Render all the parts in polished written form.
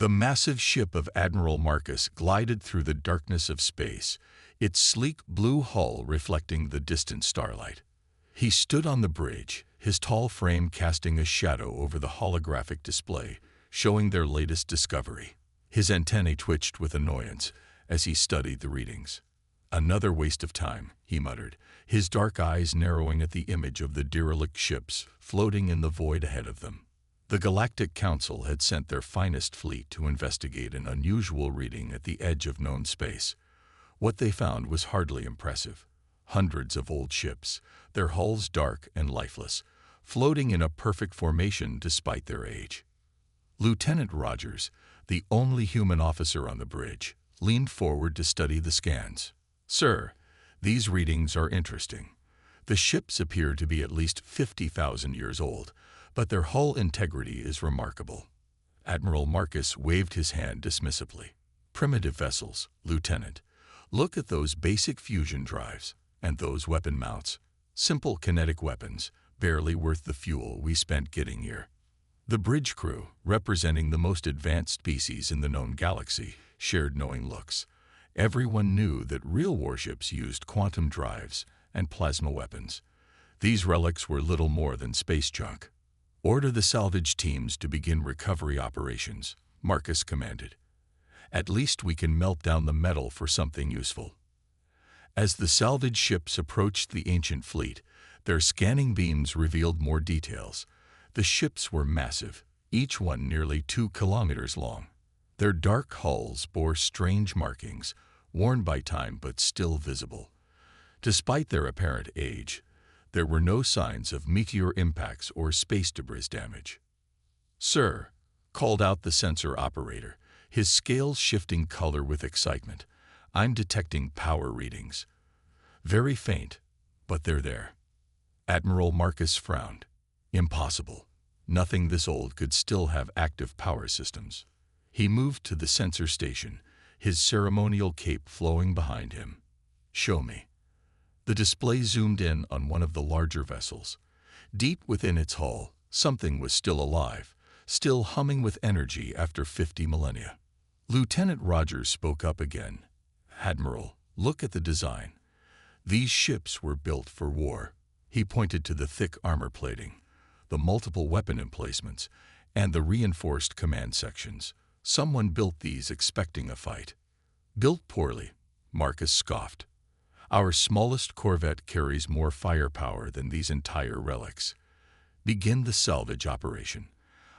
The massive ship of Admiral Marcus glided through the darkness of space, its sleek blue hull reflecting the distant starlight. He stood on the bridge, his tall frame casting a shadow over the holographic display, showing their latest discovery. His antennae twitched with annoyance as he studied the readings. "Another waste of time," he muttered, his dark eyes narrowing at the image of the derelict ships floating in the void ahead of them. The Galactic Council had sent their finest fleet to investigate an unusual reading at the edge of known space. What they found was hardly impressive. Hundreds of old ships, their hulls dark and lifeless, floating in a perfect formation despite their age. Lieutenant Rogers, the only human officer on the bridge, leaned forward to study the scans. "Sir, these readings are interesting. The ships appear to be at least 50,000 years old, but their hull integrity is remarkable." Admiral Marcus waved his hand dismissively. "Primitive vessels, Lieutenant. Look at those basic fusion drives, and those weapon mounts. Simple kinetic weapons, barely worth the fuel we spent getting here." The bridge crew, representing the most advanced species in the known galaxy, shared knowing looks. Everyone knew that real warships used quantum drives and plasma weapons. These relics were little more than space junk. "Order the salvage teams to begin recovery operations," Marcus commanded. "At least we can melt down the metal for something useful." As the salvage ships approached the ancient fleet, their scanning beams revealed more details. The ships were massive, each one nearly 2 kilometers long. Their dark hulls bore strange markings, worn by time but still visible. Despite their apparent age, there were no signs of meteor impacts or space debris damage. "Sir," called out the sensor operator, his scales shifting color with excitement, "I'm detecting power readings. Very faint, but they're there." Admiral Marcus frowned. Impossible. Nothing this old could still have active power systems. He moved to the sensor station, his ceremonial cape flowing behind him. "Show me." The display zoomed in on one of the larger vessels. Deep within its hull, something was still alive, still humming with energy after 50 millennia. Lieutenant Rogers spoke up again. "Admiral, look at the design. These ships were built for war." He pointed to the thick armor plating, the multiple weapon emplacements, and the reinforced command sections. "Someone built these expecting a fight." "Built poorly," Marcus scoffed. "Our smallest corvette carries more firepower than these entire relics. Begin the salvage operation.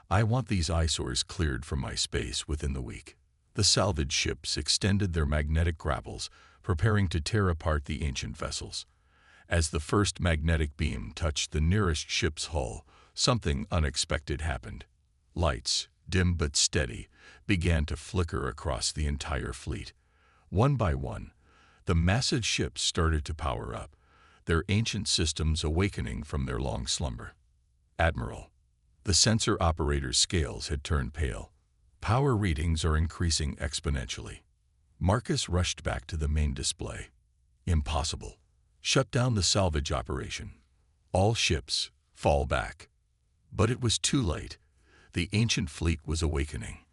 I want these eyesores cleared from my space within the week." The salvage ships extended their magnetic grapples, preparing to tear apart the ancient vessels. As the first magnetic beam touched the nearest ship's hull, something unexpected happened. Lights, dim but steady, began to flicker across the entire fleet. One by one, the massive ships started to power up, their ancient systems awakening from their long slumber. "Admiral," the sensor operator's scales had turned pale. "Power readings are increasing exponentially." Marcus rushed back to the main display. "Impossible. Shut down the salvage operation. All ships, fall back." But it was too late. The ancient fleet was awakening.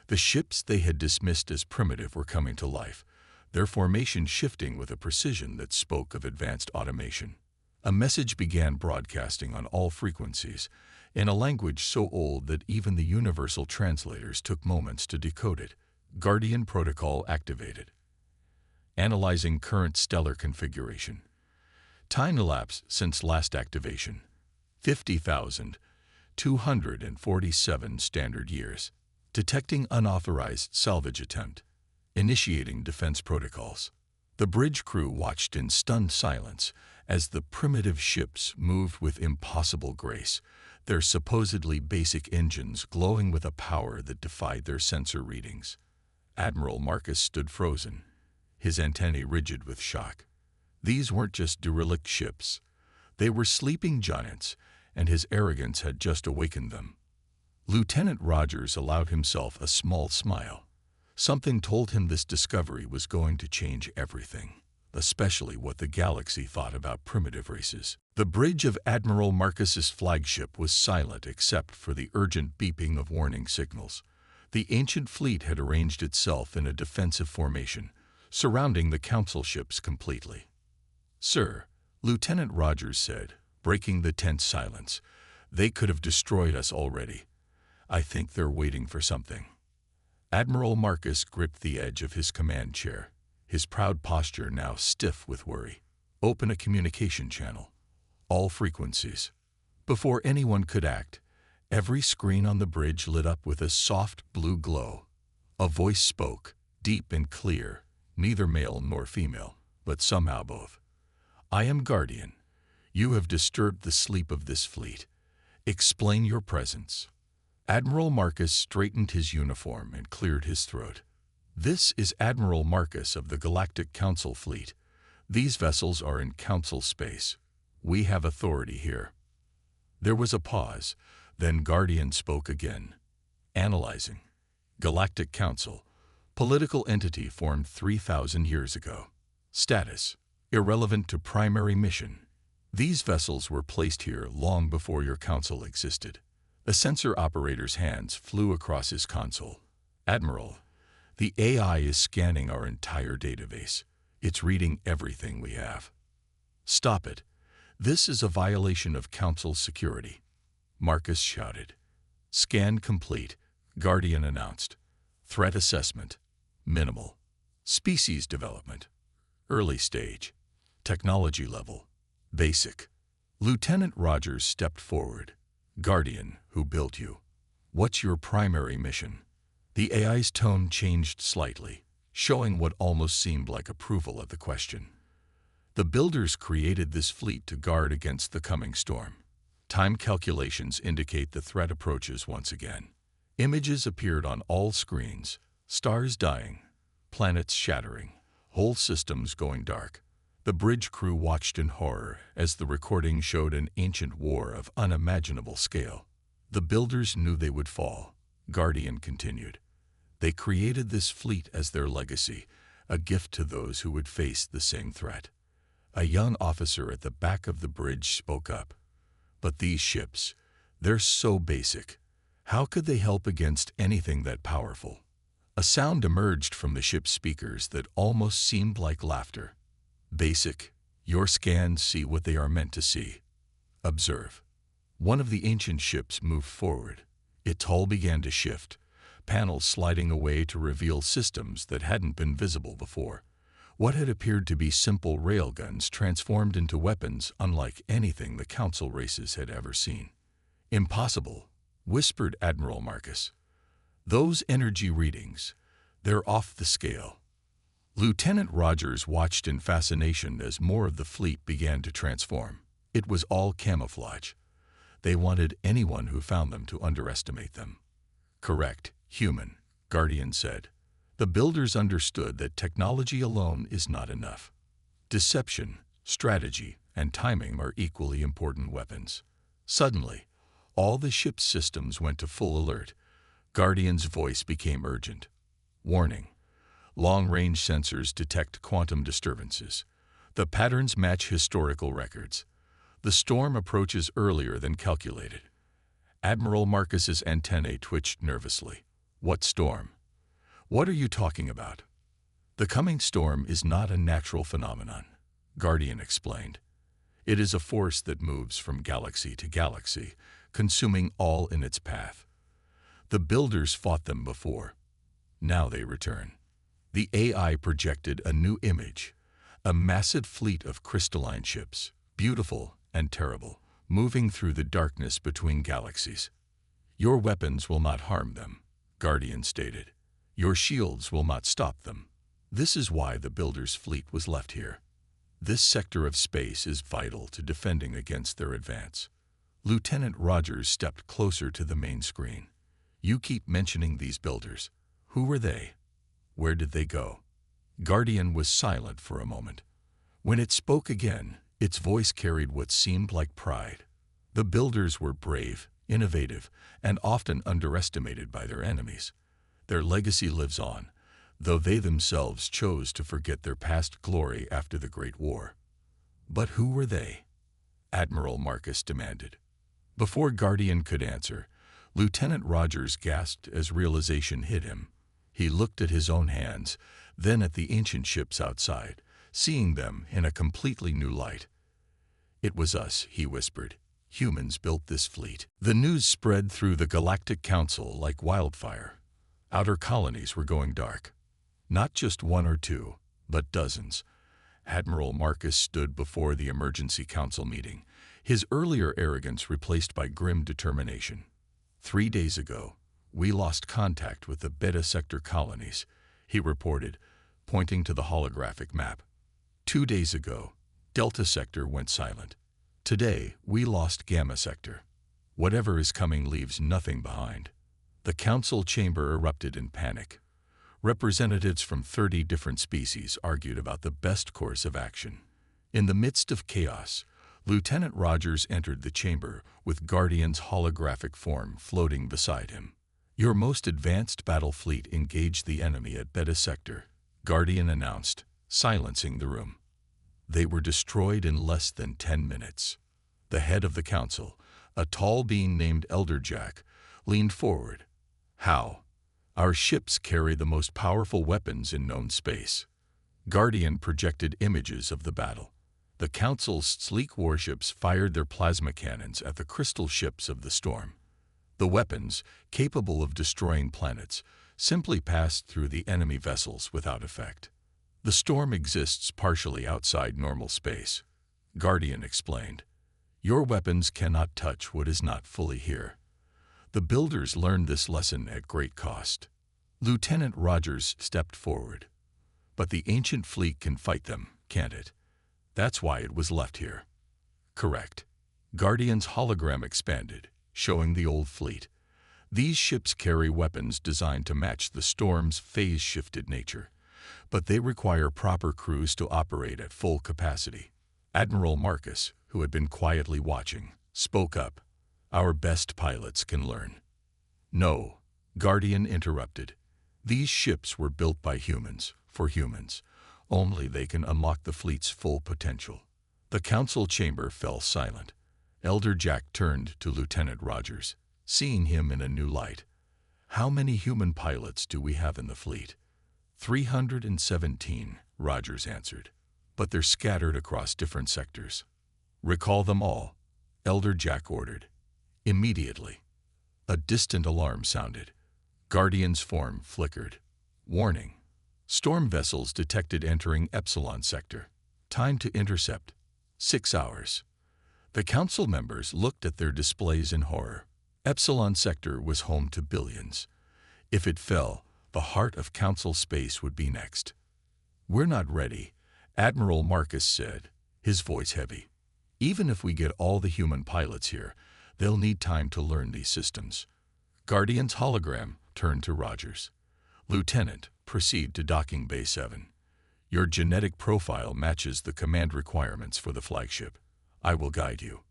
The ships they had dismissed as primitive were coming to life, their formation shifting with a precision that spoke of advanced automation. A message began broadcasting on all frequencies, in a language so old that even the universal translators took moments to decode it. Guardian protocol activated. Analyzing current stellar configuration. Time elapsed since last activation. 50,247 standard years. Detecting unauthorized salvage attempt. Initiating defense protocols. The bridge crew watched in stunned silence as the primitive ships moved with impossible grace, their supposedly basic engines glowing with a power that defied their sensor readings. Admiral Marcus stood frozen, his antennae rigid with shock. These weren't just derelict ships. They were sleeping giants, and his arrogance had just awakened them. Lieutenant Rogers allowed himself a small smile. Something told him this discovery was going to change everything, especially what the galaxy thought about primitive races. The bridge of Admiral Marcus's flagship was silent except for the urgent beeping of warning signals. The ancient fleet had arranged itself in a defensive formation, surrounding the council ships completely. "Sir," Lieutenant Rogers said, breaking the tense silence, "they could have destroyed us already. I think they're waiting for something." Admiral Marcus gripped the edge of his command chair, his proud posture now stiff with worry. "Open a communication channel. All frequencies." Before anyone could act, every screen on the bridge lit up with a soft blue glow. A voice spoke, deep and clear, neither male nor female, but somehow both. "I am Guardian. You have disturbed the sleep of this fleet. Explain your presence." Admiral Marcus straightened his uniform and cleared his throat. "This is Admiral Marcus of the Galactic Council Fleet. These vessels are in Council space. We have authority here." There was a pause, then Guardian spoke again. "Analyzing. Galactic Council. Political entity formed 3,000 years ago. Status. Irrelevant to primary mission. These vessels were placed here long before your council existed." A sensor operator's hands flew across his console. "Admiral, the AI is scanning our entire database. It's reading everything we have." "Stop it. This is a violation of council security," Marcus shouted. "Scan complete," Guardian announced. "Threat assessment. Minimal. Species development. Early stage. Technology level. Basic." Lieutenant Rogers stepped forward. "Guardian, who built you? What's your primary mission?" The AI's tone changed slightly, showing what almost seemed like approval of the question. "The builders created this fleet to guard against the coming storm. Time calculations indicate the threat approaches once again. Images appeared on all screens, stars dying, planets shattering, whole systems going dark. The bridge crew watched in horror as the recording showed an ancient war of unimaginable scale. The builders knew they would fall," Guardian continued. "They created this fleet as their legacy, a gift to those who would face the same threat." A young officer at the back of the bridge spoke up. "But these ships, they're so basic. How could they help against anything that powerful?" A sound emerged from the ship's speakers that almost seemed like laughter. "Basic. Your scans see what they are meant to see. Observe." One of the ancient ships moved forward. Its hull began to shift, panels sliding away to reveal systems that hadn't been visible before. What had appeared to be simple railguns transformed into weapons unlike anything the Council races had ever seen. "Impossible," whispered Admiral Marcus. "Those energy readings, they're off the scale." Lieutenant Rogers watched in fascination as more of the fleet began to transform. It was all camouflage. They wanted anyone who found them to underestimate them. "Correct, human," Guardian said. "The builders understood that technology alone is not enough. Deception, strategy, and timing are equally important weapons." Suddenly, all the ship's systems went to full alert. Guardian's voice became urgent. "Warning. Long-range sensors detect quantum disturbances. The patterns match historical records. The storm approaches earlier than calculated." Admiral Marcus's antennae twitched nervously. "What storm? What are you talking about?" "The coming storm is not a natural phenomenon," Guardian explained. "It is a force that moves from galaxy to galaxy, consuming all in its path. The builders fought them before. Now they return." The AI projected a new image, a massive fleet of crystalline ships, beautiful and terrible, moving through the darkness between galaxies. "Your weapons will not harm them," Guardian stated. "Your shields will not stop them. This is why the builders' fleet was left here. This sector of space is vital to defending against their advance." Lieutenant Rogers stepped closer to the main screen. "You keep mentioning these builders. Who were they? Where did they go?" Guardian was silent for a moment. When it spoke again, its voice carried what seemed like pride. "The builders were brave, innovative, and often underestimated by their enemies. Their legacy lives on, though they themselves chose to forget their past glory after the Great War." "But who were they?" Admiral Marcus demanded. Before Guardian could answer, Lieutenant Rogers gasped as realization hit him. He looked at his own hands, then at the ancient ships outside, seeing them in a completely new light. "It was us," he whispered. "Humans built this fleet." The news spread through the Galactic Council like wildfire. Outer colonies were going dark. Not just one or two, but dozens. Admiral Marcus stood before the emergency council meeting, his earlier arrogance replaced by grim determination. 3 days ago, we lost contact with the Beta Sector colonies, he reported, pointing to the holographic map. 2 days ago, Delta Sector went silent. Today, we lost Gamma Sector. Whatever is coming leaves nothing behind. The council chamber erupted in panic. Representatives from 30 different species argued about the best course of action. In the midst of chaos, Lieutenant Rogers entered the chamber with Guardian's holographic form floating beside him. "Your most advanced battle fleet engaged the enemy at Beta Sector," Guardian announced, silencing the room. They were destroyed in less than 10 minutes. The head of the council, a tall being named Elder Jack, leaned forward. "How? Our ships carry the most powerful weapons in known space." Guardian projected images of the battle. The Council's sleek warships fired their plasma cannons at the crystal ships of the storm. The weapons, capable of destroying planets, simply passed through the enemy vessels without effect. "The storm exists partially outside normal space," Guardian explained. "Your weapons cannot touch what is not fully here." The builders learned this lesson at great cost. Lieutenant Rogers stepped forward. "But the ancient fleet can fight them, can't it? That's why it was left here." "Correct." Guardian's hologram expanded, showing the old fleet. "These ships carry weapons designed to match the storm's phase-shifted nature, but they require proper crews to operate at full capacity." Admiral Marcus, who had been quietly watching, spoke up. "Our best pilots can learn." "No," Guardian interrupted. "These ships were built by humans, for humans. Only they can unlock the fleet's full potential." The council chamber fell silent. Elder Jack turned to Lieutenant Rogers, seeing him in a new light. "How many human pilots do we have in the fleet?" 317, Rogers answered. "But they're scattered across different sectors." "Recall them all," Elder Jack ordered. Immediately. A distant alarm sounded. Guardian's form flickered. "Warning. Storm vessels detected entering Epsilon Sector. Time to intercept. 6 hours." The council members looked at their displays in horror. Epsilon Sector was home to billions. If it fell, the heart of council space would be next. "We're not ready," Admiral Marcus said, his voice heavy. "Even if we get all the human pilots here, they'll need time to learn these systems." Guardian's hologram turned to Rogers. "Lieutenant, proceed to Docking Bay 7. Your genetic profile matches the command requirements for the flagship. I will guide you."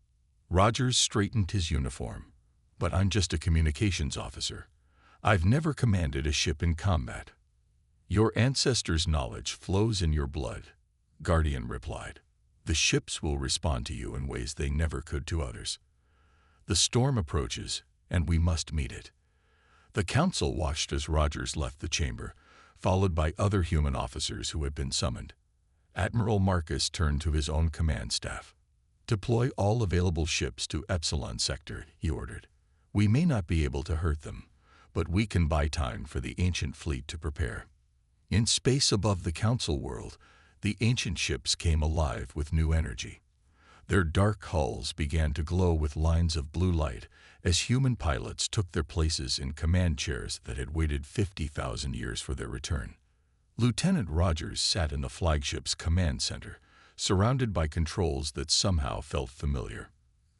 Rogers straightened his uniform. "But I'm just a communications officer. I've never commanded a ship in combat." "Your ancestors' knowledge flows in your blood," Guardian replied. "The ships will respond to you in ways they never could to others. The storm approaches, and we must meet it." The council watched as Rogers left the chamber, followed by other human officers who had been summoned. Admiral Marcus turned to his own command staff. "Deploy all available ships to Epsilon Sector," he ordered. "We may not be able to hurt them, but we can buy time for the ancient fleet to prepare." In space above the council world, the ancient ships came alive with new energy. Their dark hulls began to glow with lines of blue light as human pilots took their places in command chairs that had waited 50,000 years for their return. Lieutenant Rogers sat in the flagship's command center, surrounded by controls that somehow felt familiar.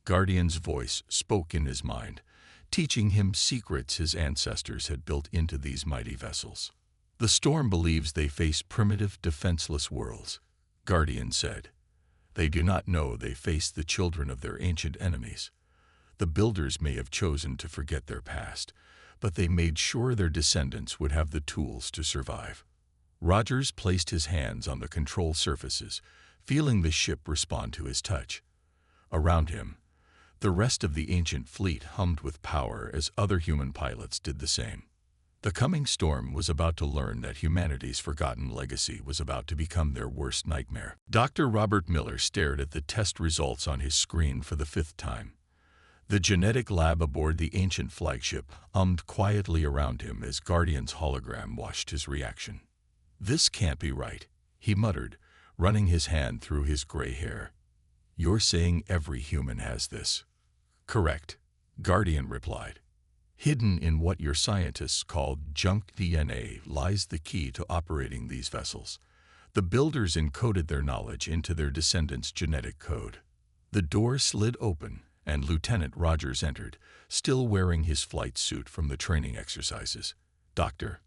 Guardian's voice spoke in his mind, teaching him secrets his ancestors had built into these mighty vessels. "The storm believes they face primitive, defenseless worlds," Guardian said. "They do not know they face the children of their ancient enemies. The builders may have chosen to forget their past, but they made sure their descendants would have the tools to survive." Rogers placed his hands on the control surfaces, feeling the ship respond to his touch. Around him, The rest of the ancient fleet hummed with power as other human pilots did the same. The coming storm was about to learn that humanity's forgotten legacy was about to become their worst nightmare. Dr. Robert Miller stared at the test results on his screen for the 5th time. The genetic lab aboard the ancient flagship hummed quietly around him as Guardian's hologram watched his reaction. "This can't be right," he muttered, running his hand through his gray hair. "You're saying every human has this?" "Correct," Guardian replied. "Hidden in what your scientists call junk DNA lies the key to operating these vessels. The builders encoded their knowledge into their descendants' genetic code." The door slid open, and Lieutenant Rogers entered, still wearing his flight suit from the training exercises. "Doctor,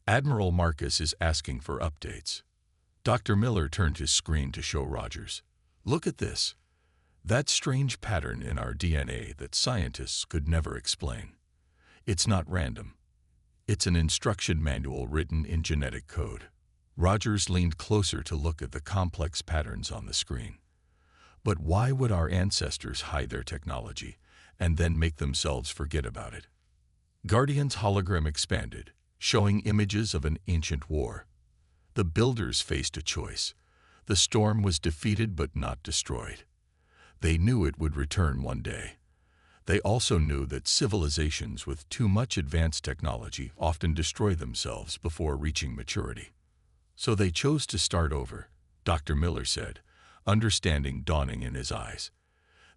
Admiral Marcus is asking for updates." Dr. Miller turned his screen to show Rogers. "Look at this. That strange pattern in our DNA that scientists could never explain. It's not random. It's an instruction manual written in genetic code." Rogers leaned closer to look at the complex patterns on the screen. "But why would our ancestors hide their technology and then make themselves forget about it?" Guardian's hologram expanded, showing images of an ancient war. The builders faced a choice. The storm was defeated but not destroyed. They knew it would return one day. They also knew that civilizations with too much advanced technology often destroy themselves before reaching maturity. "So they chose to start over," Dr. Miller said, understanding dawning in his eyes.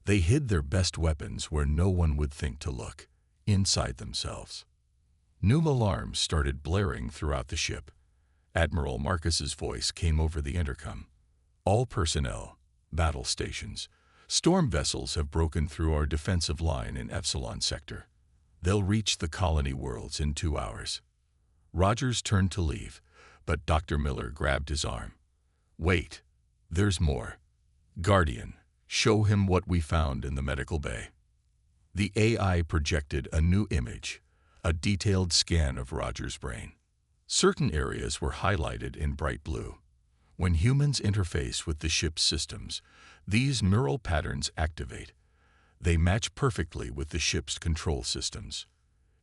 "They hid their best weapons where no one would think to look, inside themselves." New alarms started blaring throughout the ship. Admiral Marcus's voice came over the intercom. "All personnel, battle stations. Storm vessels have broken through our defensive line in Epsilon Sector. They'll reach the colony worlds in 2 hours." Rogers turned to leave, but Dr. Miller grabbed his arm. "Wait, there's more. Guardian, show him what we found in the medical bay." The AI projected a new image, a detailed scan of Rogers' brain. Certain areas were highlighted in bright blue. When humans interface with the ship's systems, these neural patterns activate. They match perfectly with the ship's control systems.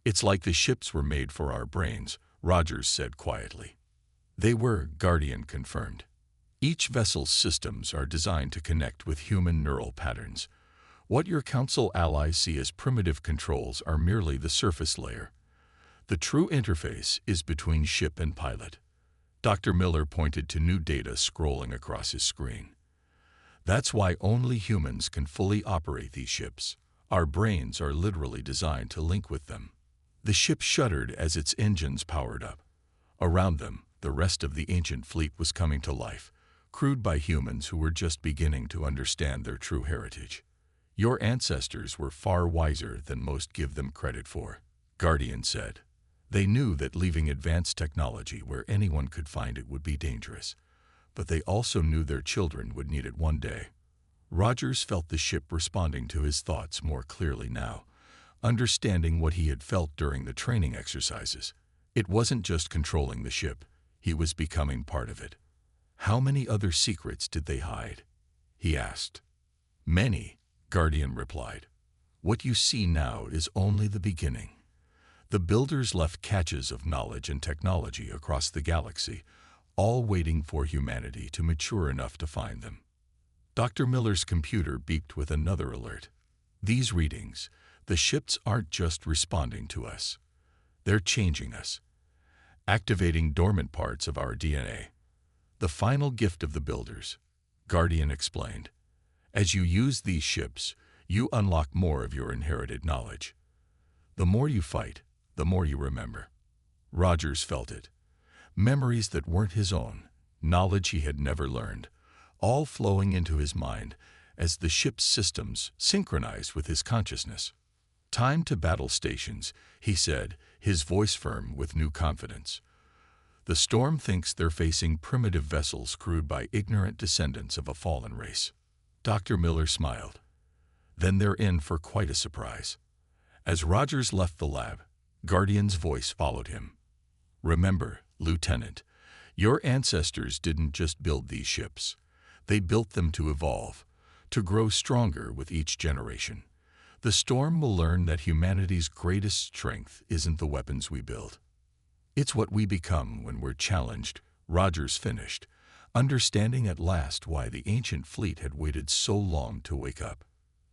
"It's like the ships were made for our brains," Rogers said quietly. "They were," Guardian confirmed. "Each vessel's systems are designed to connect with human neural patterns. What your Council allies see as primitive controls are merely the surface layer. The true interface is between ship and pilot." Dr. Miller pointed to new data scrolling across his screen. "That's why only humans can fully operate these ships. Our brains are literally designed to link with them." The ship shuddered as its engines powered up. Around them, the rest of the ancient fleet was coming to life, crewed by humans who were just beginning to understand their true heritage. "Your ancestors were far wiser than most give them credit for," Guardian said. "They knew that leaving advanced technology where anyone could find it would be dangerous, but they also knew their children would need it one day." Rogers felt the ship responding to his thoughts more clearly now, understanding what he had felt during the training exercises. It wasn't just controlling the ship, he was becoming part of it. "How many other secrets did they hide?" he asked. "Many," Guardian replied. "What you see now is only the beginning. The builders left caches of knowledge and technology across the galaxy, all waiting for humanity to mature enough to find them." Dr. Miller's computer beeped with another alert. "These readings, the ships aren't just responding to us. They're changing us, activating dormant parts of our DNA. The final gift of the builders," Guardian explained. "As you use these ships, you unlock more of your inherited knowledge. The more you fight, the more you remember." Rogers felt it. Memories that weren't his own, knowledge he had never learned, all flowing into his mind as the ship's systems synchronized with his consciousness. "Time to battle stations," he said, his voice firm with new confidence. "The storm thinks they're facing primitive vessels crewed by ignorant descendants of a fallen race." Dr. Miller smiled. "Then they're in for quite a surprise." As Rogers left the lab, Guardian's voice followed him. "Remember, Lieutenant, your ancestors didn't just build these ships. They built them to evolve, to grow stronger with each generation. The storm will learn that humanity's greatest strength isn't the weapons we build. It's what we become when we're challenged. Rogers finished, understanding at last why the ancient fleet had waited so long to wake up.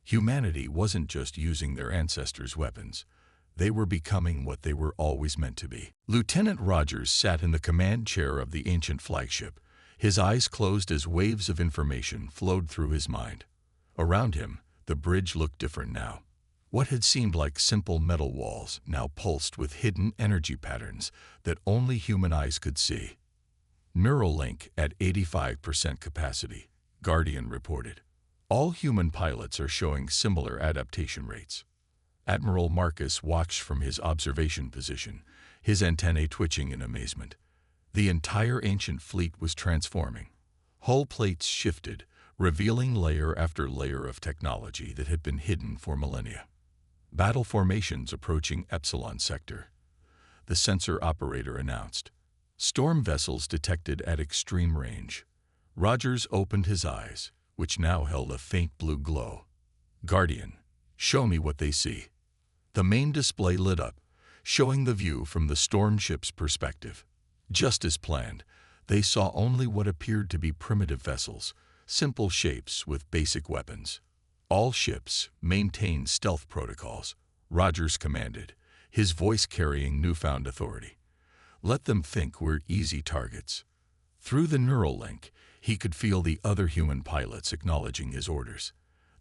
Humanity wasn't just using their ancestors' weapons. They were becoming what they were always meant to be. Lieutenant Rogers sat in the command chair of the ancient flagship, his eyes closed as waves of information flowed through his mind. Around him, the bridge looked different now. What had seemed like simple metal walls now pulsed with hidden energy patterns that only human eyes could see. Neural link at 85% capacity, Guardian reported. All human pilots are showing similar adaptation rates. Admiral Marcus watched from his observation position, his antennae twitching in amazement. The entire ancient fleet was transforming. Hull plates shifted, revealing layer after layer of technology that had been hidden for millennia. Battle formations approaching Epsilon sector. The sensor operator announced. Storm vessels detected at extreme range. Rogers opened his eyes, which now held a faint blue glow. Guardian, show me what they see. The main display lit up, showing the view from the storm ship's perspective. Just as planned, they saw only what appeared to be primitive vessels, simple shapes with basic weapons. All ships maintain stealth protocols, Rogers commanded, his voice carrying newfound authority. Let them think we're easy targets. Through the neural link, he could feel the other human pilots acknowledging his orders.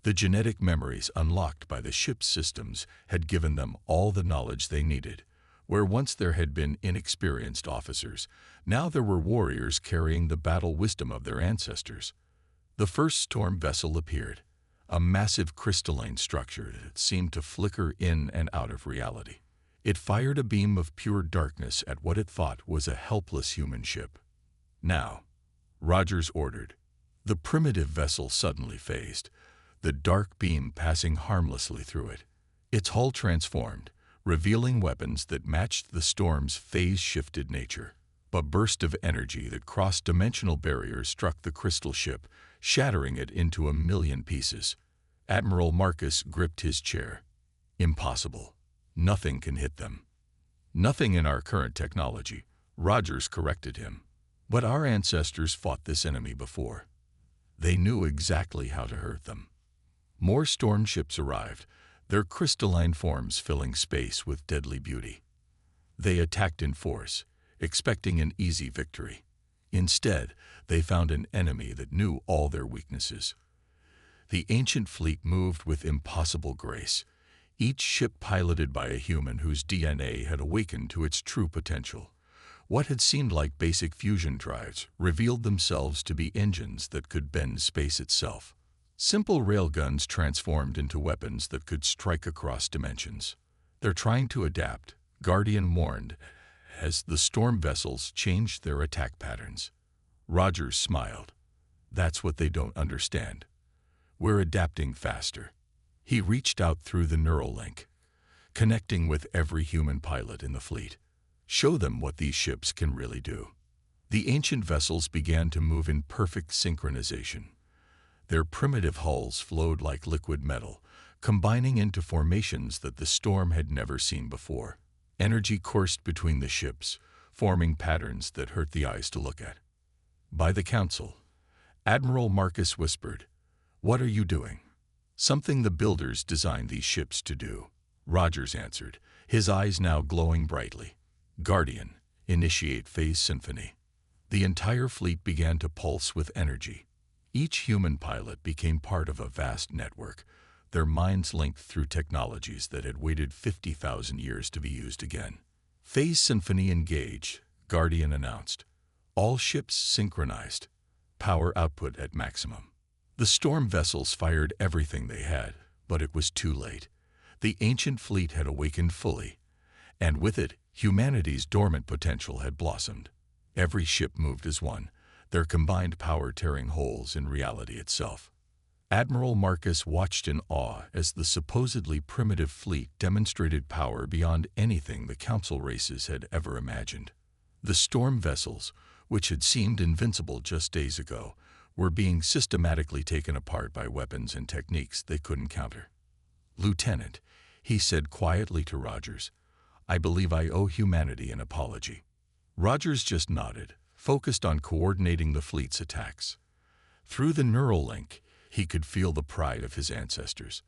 The genetic memories unlocked by the ship's systems had given them all the knowledge they needed. Where once there had been inexperienced officers, now there were warriors carrying the battle wisdom of their ancestors. The first storm vessel appeared, a massive crystalline structure that seemed to flicker in and out of reality. It fired a beam of pure darkness at what it thought was a helpless human ship. Now, Rogers ordered. The primitive vessel suddenly phased, the dark beam passing harmlessly through it. Its hull transformed, revealing weapons that matched the storm's phase-shifted nature. A burst of energy that crossed dimensional barriers struck the crystal ship, shattering it into a million pieces. Admiral Marcus gripped his chair. Impossible. Nothing can hit them. Nothing in our current technology, Rogers corrected him. But our ancestors fought this enemy before. They knew exactly how to hurt them. More storm ships arrived, their crystalline forms filling space with deadly beauty. They attacked in force, expecting an easy victory. Instead, they found an enemy that knew all their weaknesses. The ancient fleet moved with impossible grace, each ship piloted by a human whose DNA had awakened to its true potential. What had seemed like basic fusion drives revealed themselves to be engines that could bend space itself. Simple railguns transformed into weapons that could strike across dimensions. They're trying to adapt, Guardian warned, as the storm vessels changed their attack patterns. Rogers smiled. That's what they don't understand. We're adapting faster. He reached out through the neural link, connecting with every human pilot in the fleet. Show them what these ships can really do. The ancient vessels began to move in perfect synchronization. Their primitive hulls flowed like liquid metal, combining into formations that the storm had never seen before. Energy coursed between the ships, forming patterns that hurt the eyes to look at. By the council, Admiral Marcus whispered, "What are you doing?" "Something the builders designed these ships to do," Rogers answered, his eyes now glowing brightly. "Guardian, initiate phase symphony." The entire fleet began to pulse with energy. Each human pilot became part of a vast network, their minds linked through technologies that had waited 50,000 years to be used again. Phase symphony engaged, Guardian announced. All ships synchronized, power output at maximum. The storm vessels fired everything they had, but it was too late. The ancient fleet had awakened fully, and with it, humanity's dormant potential had blossomed. Every ship moved as one, their combined power tearing holes in reality itself. Admiral Marcus watched in awe as the supposedly primitive fleet demonstrated power beyond anything the council races had ever imagined. The storm vessels, which had seemed invincible just days ago, were being systematically taken apart by weapons and techniques they couldn't counter. "Lieutenant," he said quietly to Rogers, "I believe I owe humanity an apology." Rogers just nodded, focused on coordinating the fleet's attacks. Through the neural link, he could feel the pride of his ancestors.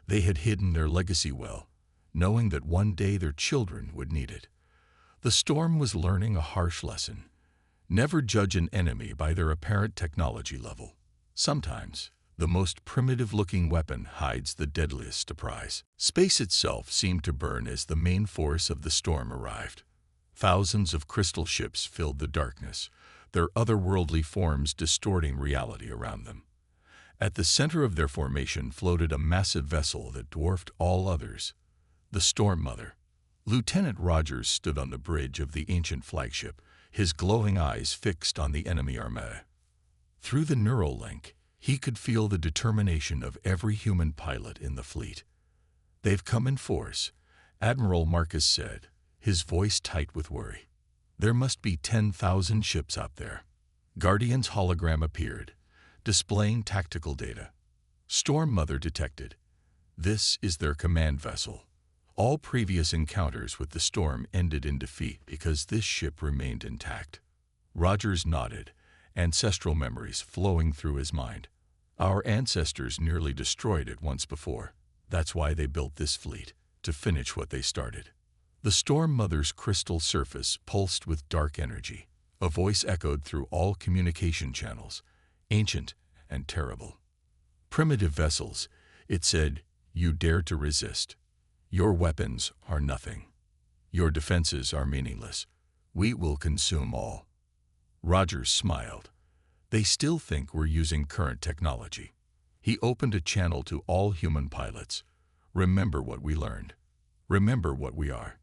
They had hidden their legacy well, knowing that one day their children would need it. The storm was learning a harsh lesson. Never judge an enemy by their apparent technology level. Sometimes, the most primitive-looking weapon hides the deadliest surprise. Space itself seemed to burn as the main force of the storm arrived. Thousands of crystal ships filled the darkness, their otherworldly forms distorting reality around them. At the center of their formation floated a massive vessel that dwarfed all others, the Storm Mother. Lieutenant Rogers stood on the bridge of the ancient flagship, his glowing eyes fixed on the enemy armada. Through the neural link, he could feel the determination of every human pilot in the fleet. "They've come in force," Admiral Marcus said, his voice tight with worry. "There must be 10,000 ships out there." Guardian's hologram appeared, displaying tactical data. Storm Mother detected. "This is their command vessel." All previous encounters with the storm ended in defeat because this ship remained intact. Rogers nodded, ancestral memories flowing through his mind. "Our ancestors nearly destroyed it once before. That's why they built this fleet, to finish what they started." The Storm Mother's crystal surface pulsed with dark energy. A voice echoed through all communication channels, ancient and terrible. "Primitive vessels," it said, "you dare to resist. Your weapons are nothing. Your defenses are meaningless. We will consume all." Rogers smiled. "They still think we're using current technology." He opened a channel to all human pilots. "Remember what we learned. Remember what we are.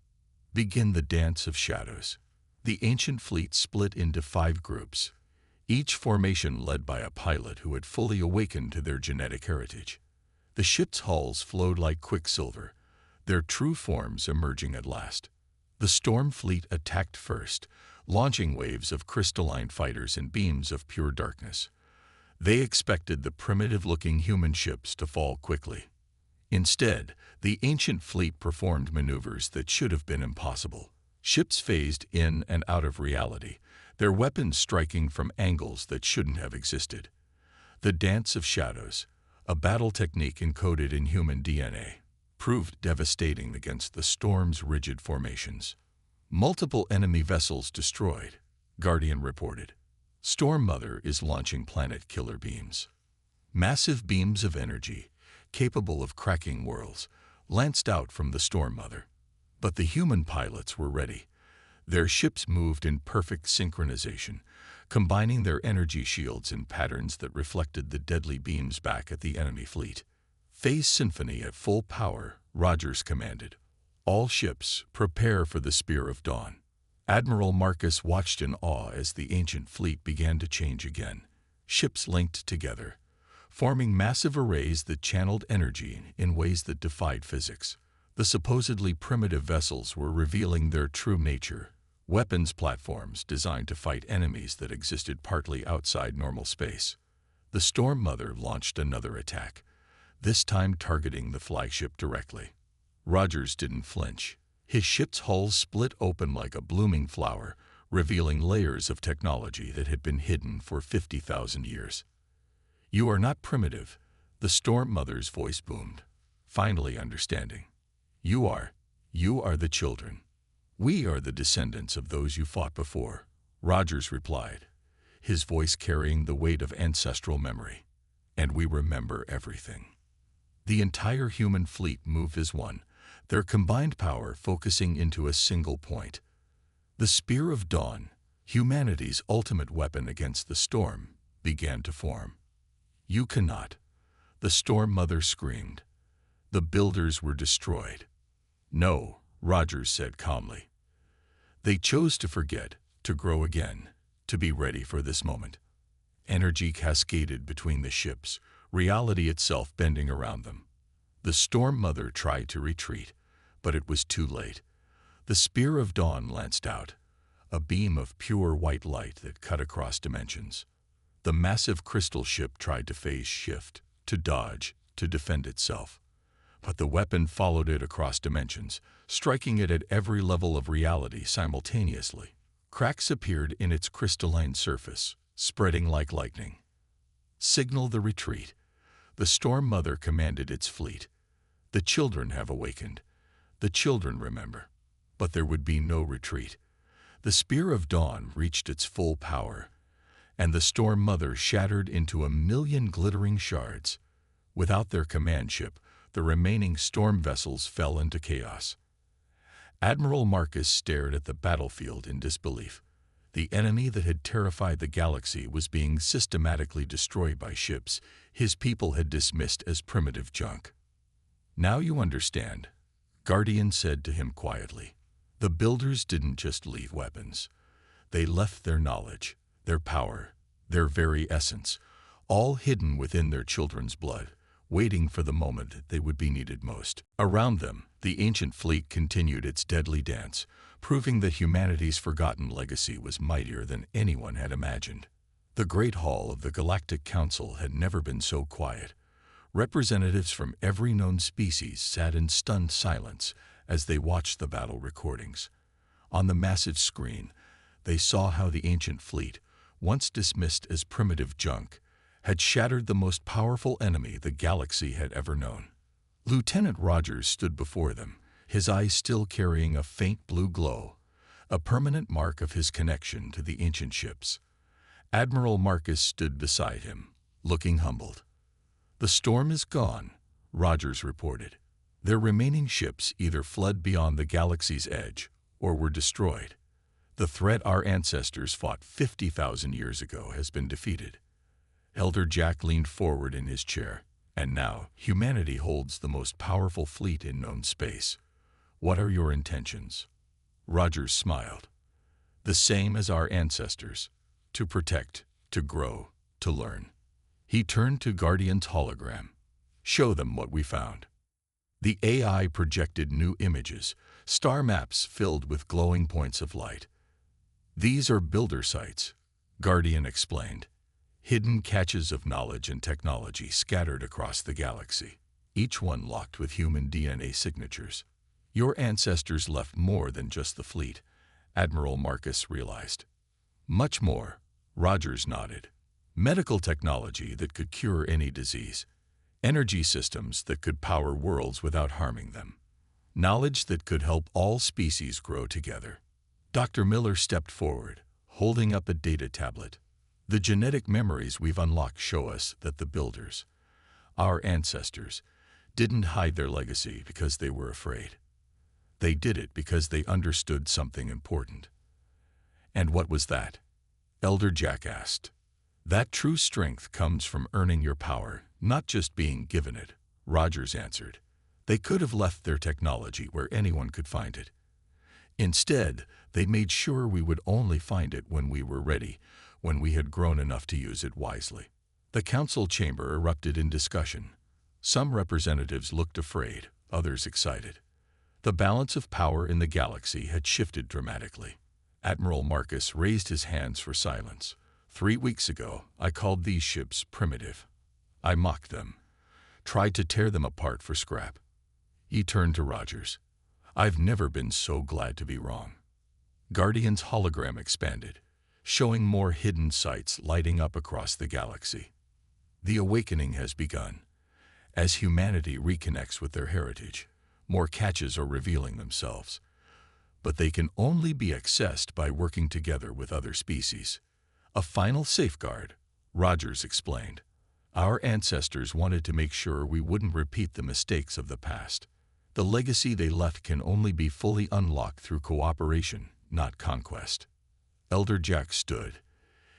Begin the dance of shadows." The ancient fleet split into 5 groups, each formation led by a pilot who had fully awakened to their genetic heritage. The ship's hulls flowed like quicksilver, their true forms emerging at last. The Storm Fleet attacked first, launching waves of crystalline fighters and beams of pure darkness. They expected the primitive-looking human ships to fall quickly. Instead, the ancient fleet performed maneuvers that should have been impossible. Ships phased in and out of reality, their weapons striking from angles that shouldn't have existed. The dance of shadows, a battle technique encoded in human DNA, proved devastating against the storm's rigid formations. "Multiple enemy vessels destroyed," Guardian reported. "Storm Mother is launching planet killer beams." Massive beams of energy, capable of cracking worlds, lanced out from the Storm Mother. But the human pilots were ready. Their ships moved in perfect synchronization, combining their energy shields in patterns that reflected the deadly beams back at the enemy fleet. "Phase Symphony at full power," Rogers commanded. "All ships, prepare for the Spear of Dawn." Admiral Marcus watched in awe as the ancient fleet began to change again. Ships linked together, forming massive arrays that channeled energy in ways that defied physics. The supposedly primitive vessels were revealing their true nature, weapons platforms designed to fight enemies that existed partly outside normal space. The Storm Mother launched another attack, this time targeting the flagship directly. Rogers didn't flinch. His ship's hull split open like a blooming flower, revealing layers of technology that had been hidden for 50,000 years. "You are not primitive," the Storm Mother's voice boomed, finally understanding. You are the children. We are the descendants of those you fought before," Rogers replied, his voice carrying the weight of ancestral memory. "And we remember everything." The entire human fleet moved as one, their combined power focusing into a single point. The Spear of Dawn, humanity's ultimate weapon against the storm, began to form. "You cannot," the Storm Mother screamed. "The builders were destroyed." "No," Rogers said calmly. "They chose to forget, to grow again, to be ready for this moment." Energy cascaded between the ships, reality itself bending around them. The Storm Mother tried to retreat, but it was too late. The Spear of Dawn lanced out, a beam of pure white light that cut across dimensions. The massive crystal ship tried to phase shift, to dodge, to defend itself. But the weapon followed it across dimensions, striking it at every level of reality simultaneously. Cracks appeared in its crystalline surface, spreading like lightning. Signal the retreat. The Storm Mother commanded its fleet. The children have awakened. The children remember. But there would be no retreat. The Spear of Dawn reached its full power, and the Storm Mother shattered into 1,000,000 glittering shards. Without their command ship, the remaining storm vessels fell into chaos. Admiral Marcus stared at the battlefield in disbelief. The enemy that had terrified the galaxy was being systematically destroyed by ships his people had dismissed as primitive junk. "Now you understand," Guardian said to him quietly. "The builders didn't just leave weapons. They left their knowledge, their power, their very essence, all hidden within their children's blood, waiting for the moment they would be needed most." Around them, the ancient fleet continued its deadly dance, proving that humanity's forgotten legacy was mightier than anyone had imagined. The Great Hall of the Galactic Council had never been so quiet. Representatives from every known species sat in stunned silence as they watched the battle recordings. On the massive screen, they saw how the ancient fleet, once dismissed as primitive junk, had shattered the most powerful enemy the galaxy had ever known. Lieutenant Rogers stood before them, his eyes still carrying a faint blue glow, a permanent mark of his connection to the ancient ships. Admiral Marcus stood beside him, looking humbled. "The storm is gone," Rogers reported. "Their remaining ships either fled beyond the galaxy's edge or were destroyed. The threat our ancestors fought 50,000 years ago has been defeated." Elder Jack leaned forward in his chair. "And now, humanity holds the most powerful fleet in known space. What are your intentions?" Rogers smiled. "The same as our ancestors. To protect, to grow, to learn." He turned to Guardian's hologram. "Show them what we found." The AI projected new images, star maps filled with glowing points of light. "These are builder sites," Guardian explained. "Hidden caches of knowledge and technology scattered across the galaxy, each one locked with human DNA signatures. Your ancestors left more than just the fleet," Admiral Marcus realized. "Much more," Rogers nodded. "Medical technology that could cure any disease. Energy systems that could power worlds without harming them. Knowledge that could help all species grow together." Dr. Miller stepped forward, holding up a data tablet. "The genetic memories we've unlocked show us that the builders, our ancestors, didn't hide their legacy because they were afraid. They did it because they understood something important." "And what was that?" Elder Jack asked. "That true strength comes from earning your power, not just being given it," Rogers answered. "They could have left their technology where anyone could find it. Instead, they made sure we would only find it when we were ready, when we had grown enough to use it wisely." The council chamber erupted in discussion. Some representatives looked afraid, others excited. The balance of power in the galaxy had shifted dramatically. Admiral Marcus raised his hands for silence. 3 weeks ago, I called these ships primitive. I mocked them, tried to tear them apart for scrap. He turned to Rogers. "I've never been so glad to be wrong." Guardian's hologram expanded, showing more hidden sites lighting up across the galaxy. "The awakening has begun. As humanity reconnects with their heritage, more caches are revealing themselves. But they can only be accessed by working together with other species. A final safeguard," Rogers explained. "Our ancestors wanted to make sure we wouldn't repeat the mistakes of the past. The legacy they left can only be fully unlocked through cooperation, not conquest." Elder Jack stood,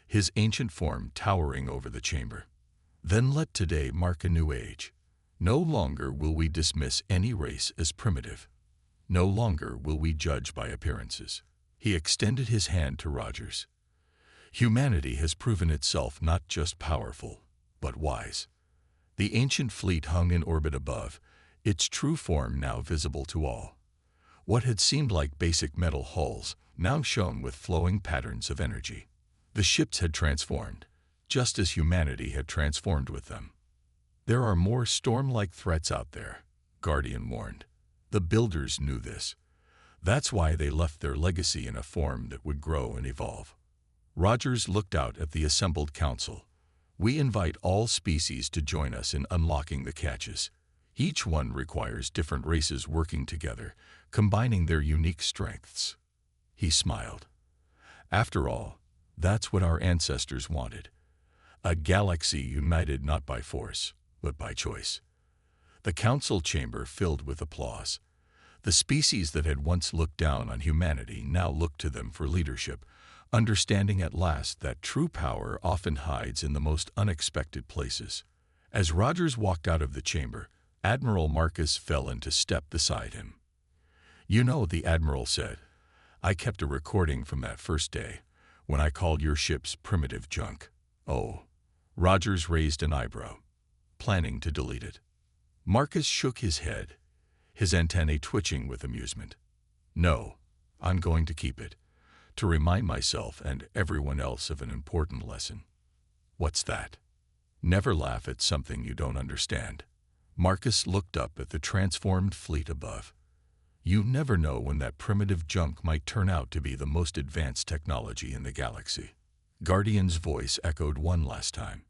his ancient form towering over the chamber. "Then let today mark a new age. No longer will we dismiss any race as primitive. No longer will we judge by appearances." He extended his hand to Rogers. "Humanity has proven itself not just powerful, but wise." The ancient fleet hung in orbit above, its true form now visible to all. What had seemed like basic metal hulls now shone with flowing patterns of energy. The ships had transformed, just as humanity had transformed with them. There are more storm-like threats out there, Guardian warned. The Builders knew this. That's why they left their legacy in a form that would grow and evolve. Rogers looked out at the assembled council. We invite all species to join us in unlocking the catches. Each one requires different races working together, combining their unique strengths. He smiled. After all, that's what our ancestors wanted. A galaxy united not by force, but by choice. The council chamber filled with applause. The species that had once looked down on humanity now looked to them for leadership, understanding at last that true power often hides in the most unexpected places. As Rogers walked out of the chamber, Admiral Marcus fell into step beside him. "You know," the Admiral said, "I kept a recording from that first day, when I called your ships primitive junk." "Oh." Rogers raised an eyebrow, planning to delete it. Marcus shook his head, his antennae twitching with amusement. "No, I'm going to keep it, to remind myself and everyone else of an important lesson." "What's that?" "Never laugh at something you don't understand." Marcus looked up at the transformed fleet above. "You never know when that primitive junk might turn out to be the most advanced technology in the galaxy." Guardian's voice echoed one last time.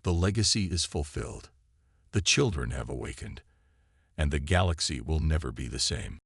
"The legacy is fulfilled. The children have awakened, and the galaxy will never be the same."